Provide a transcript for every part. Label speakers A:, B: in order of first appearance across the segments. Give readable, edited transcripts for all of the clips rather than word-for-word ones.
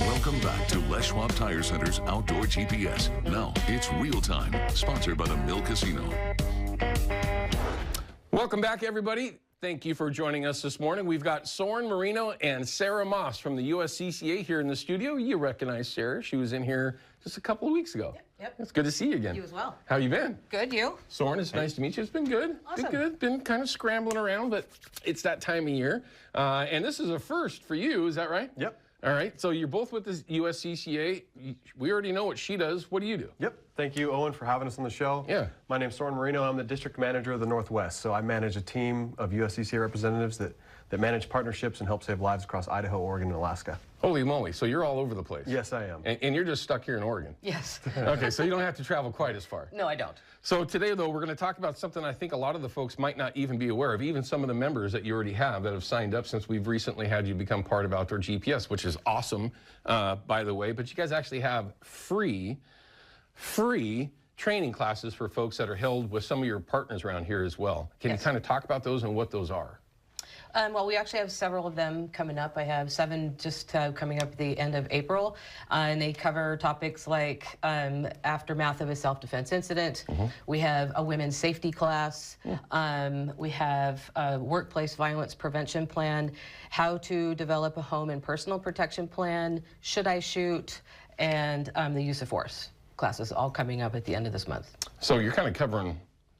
A: Welcome back to Les Schwab Tire Center's Outdoor GPS. Now it's real time, sponsored by the Mill Casino.
B: Welcome back, everybody. Thank you for joining us this morning. We've got Soren Marino and Sarah Moss from the USCCA here in the studio. You recognize Sarah. She was in here just a couple of weeks ago.
C: Yep.
B: It's good to see you again.
C: You as well.
B: How you been?
C: Good, you?
B: Soren, it's nice to meet you. It's been good.
C: Awesome.
B: Been good. Been kind of scrambling around, but it's that time of year. And this is a first for you, is that right?
D: Yep.
B: All right, so you're both with the USCCA. We already know what she does. What do you do?
D: Yep. Thank you, Owen, for having us on the show.
B: Yeah.
D: My name's Soren Marino. I'm the district manager of the Northwest. So I manage a team of USCCA representatives that manage partnerships and help save lives across Idaho, Oregon, and Alaska.
B: Holy moly, so you're all over the place.
D: Yes, I am.
B: And you're just stuck here in Oregon.
C: Yes.
B: Okay, so you don't have to travel quite as far.
C: No, I don't.
B: So today, though, we're going to talk about something I think a lot of the folks might not even be aware of, even some of the members that you already have that have signed up since we've recently had you become part of Outdoor GPS, which is awesome, by the way. But you guys actually have free training classes for folks that are held with some of your partners around here as well. Can you kind of talk about those and what those are?
C: Well, we actually have several of them coming up. I have 7 just coming up at the end of April, and they cover topics like aftermath of a self-defense incident. We have a women's safety class. We have a workplace violence prevention plan, how to develop a home and personal protection plan, should I shoot, and the use of force classes, all coming up at the end of this month.
B: So you're kind of covering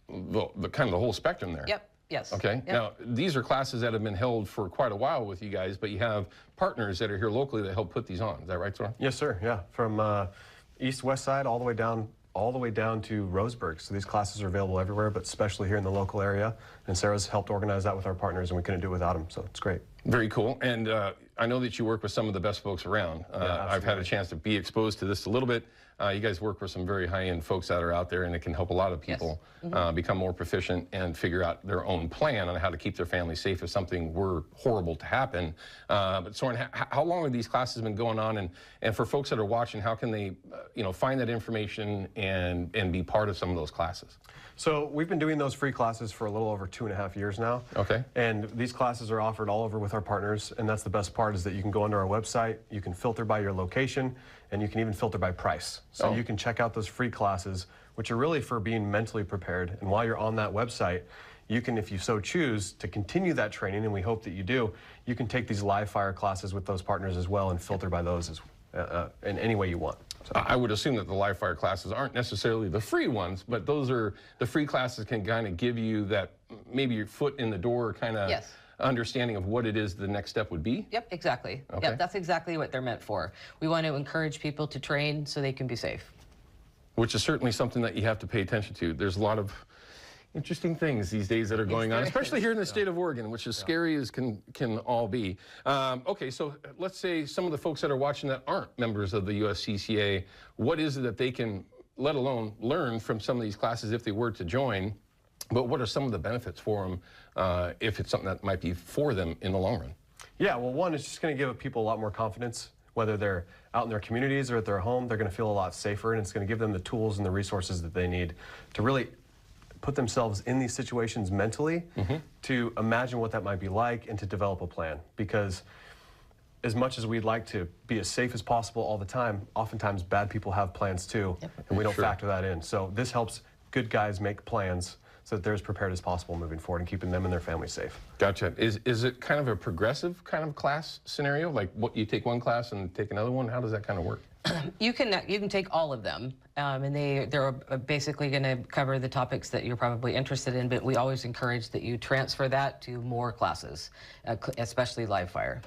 B: the kind of the whole spectrum there.
C: Yep. Yes.
B: Okay.
C: Yep.
B: Now, these are classes that have been held for quite a while with you guys, but you have partners that are here locally that help put these on. Is that right, Soren?
D: Yes, sir. Yeah. From east-west side all the way down to Roseburg. So these classes are available everywhere, but especially here in the local area. And Sarah's helped organize that with our partners, and we couldn't do it without them. So it's great.
B: Very cool. And I know that you work with some of the best folks around. I've had a chance to be exposed to this a little bit. You guys work with some very high-end folks that are out there, and it can help a lot of people become more proficient and figure out their own plan on how to keep their family safe if something were horrible to happen. But Soren, how long have these classes been going on? And for folks that are watching, how can they find that information and be part of some of those classes?
D: So we've been doing those free classes for a little over 2.5 years now.
B: Okay.
D: And these classes are offered all over with our partners, and that's the best part is that you can go onto our website, you can filter by your location, and you can even filter by price. So you can check out those free classes, which are really for being mentally prepared. And while you're on that website, you can, if you so choose, to continue that training, and we hope that you do, you can take these live fire classes with those partners as well and filter by those in any way you want. So.
B: I would assume that the live fire classes aren't necessarily the free ones, but those are the free classes can kind of give you that maybe your foot in the door kind of understanding of what it is the next step would be?
C: Yep, exactly.
B: Okay.
C: Yep, that's exactly what they're meant for. We want to encourage people to train so they can be safe.
B: Which is certainly something that you have to pay attention to. There's a lot of interesting things these days that are going on, especially here in the state of Oregon, which is scary as can all be. Okay, so let's say some of the folks that are watching that aren't members of the USCCA, what is it that they can, let alone learn from some of these classes if they were to join, but what are some of the benefits for them if it's something that might be for them in the long run?
D: Yeah, well, one, it's just going to give people a lot more confidence. Whether they're out in their communities or at their home, they're going to feel a lot safer, and it's going to give them the tools and the resources that they need to really put themselves in these situations mentally to imagine what that might be like and to develop a plan. Because as much as we'd like to be as safe as possible all the time, oftentimes bad people have plans too, and we don't factor that in. So this helps good guys make plans so that they're as prepared as possible moving forward and keeping them and their family safe.
B: Gotcha. Is it kind of a progressive kind of class scenario? Like what you take one class and take another one? How does that kind of work?
C: You can take all of them, and they're basically going to cover the topics that you're probably interested in, but we always encourage that you transfer that to more classes, especially live fire.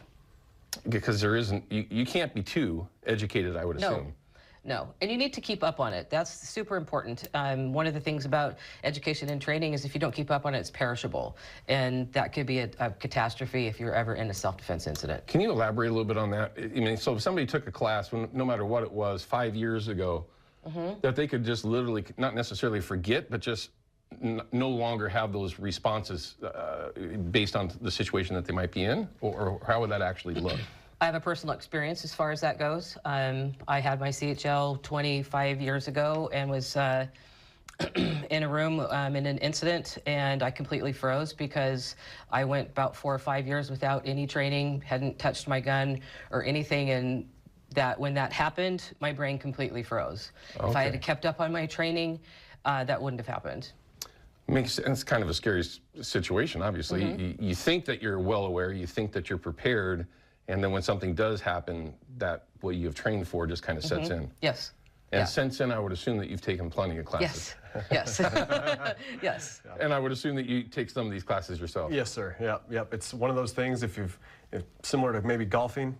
B: Because there isn't, you can't be too educated, I would assume.
C: No, and you need to keep up on it. That's super important. One of the things about education and training is if you don't keep up on it, it's perishable. And that could be a catastrophe if you're ever in a self-defense incident.
B: Can you elaborate a little bit on that? I mean, so if somebody took a class, no matter what it was, 5 years ago, that they could just literally, not necessarily forget, but just no longer have those responses based on the situation that they might be in? Or how would that actually look?
C: I have a personal experience as far as that goes. I had my CHL 25 years ago and was in a room in an incident, and I completely froze because I went about 4 or 5 years without any training, hadn't touched my gun or anything, and that when that happened, my brain completely froze. If I had kept up on my training, that wouldn't have happened.
B: Makes sense. Kind of a scary situation, obviously. You think that you're well aware, you think that you're prepared, and then when something does happen, that what you've trained for just kind of sets in.
C: Yes.
B: And since then, I would assume that you've taken plenty of classes.
C: Yes. Yes. Yes.
B: And I would assume that you take some of these classes yourself.
D: Yes, sir. Yep. It's one of those things. If similar to maybe golfing,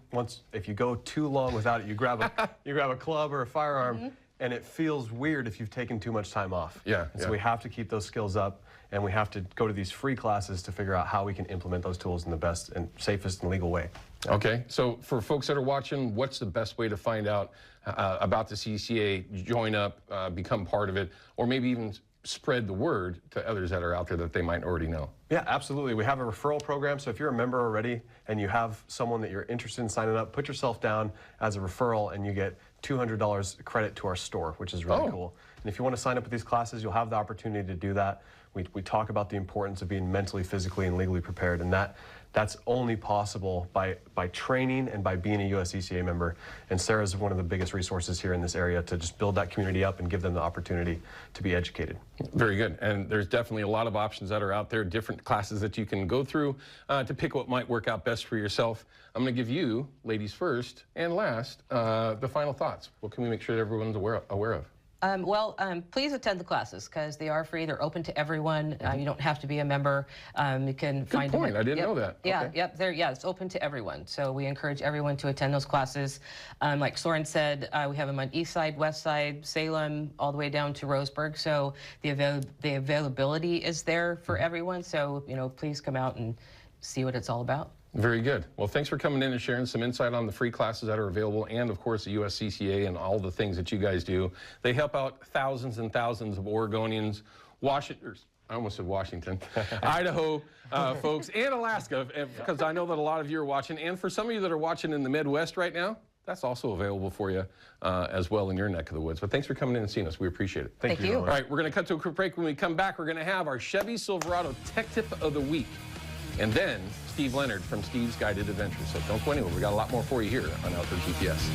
D: if you go too long without it, you grab a club or a firearm, and it feels weird if you've taken too much time off. So we have to keep those skills up, and we have to go to these free classes to figure out how we can implement those tools in the best and safest and legal way.
B: Okay, so for folks that are watching, what's the best way to find out about the CCA, join up, become part of it, or maybe even spread the word to others that are out there that they might already know?
D: Yeah, absolutely. We have a referral program, so if you're a member already and you have someone that you're interested in signing up, put yourself down as a referral and you get $200 credit to our store, which is really cool. And if you want to sign up with these classes, you'll have the opportunity to do that. We talk about the importance of being mentally, physically, and legally prepared, and that's only possible by training and by being a USCCA member. And Sarah's one of the biggest resources here in this area to just build that community up and give them the opportunity to be educated.
B: Very good. And there's definitely a lot of options that are out there, different classes that you can go through to pick what might work out best for yourself. I'm going to give you, ladies first and last, the final thoughts. What can we make sure that everyone's aware of?
C: Please attend the classes because they are free. They're open to everyone. You don't have to be a member. You can find
B: them. Good point. I didn't know that.
C: Yeah, it's open to everyone. So we encourage everyone to attend those classes. Like Soren said, we have them on East Side, West Side, Salem, all the way down to Roseburg. So the availability is there for everyone. So please come out and see what it's all about.
B: Very good. Well, thanks for coming in and sharing some insight on the free classes that are available and, of course, the USCCA and all the things that you guys do. They help out thousands and thousands of Oregonians, I almost said Washington, Idaho folks, and Alaska, because I know that a lot of you are watching. And for some of you that are watching in the Midwest right now, that's also available for you as well in your neck of the woods. But thanks for coming in and seeing us. We appreciate it.
C: Thank you.
B: All right, we're going to cut to a quick break. When we come back, we're going to have our Chevy Silverado Tech Tip of the Week. And then Steve Leonard from Steve's Guided Adventures. So don't go anywhere. We got a lot more for you here on Outdoor GPS.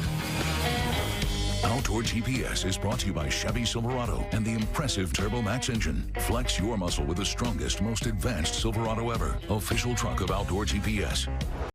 A: Outdoor GPS is brought to you by Chevy Silverado and the impressive Turbo Max engine. Flex your muscle with the strongest, most advanced Silverado ever. Official truck of Outdoor GPS.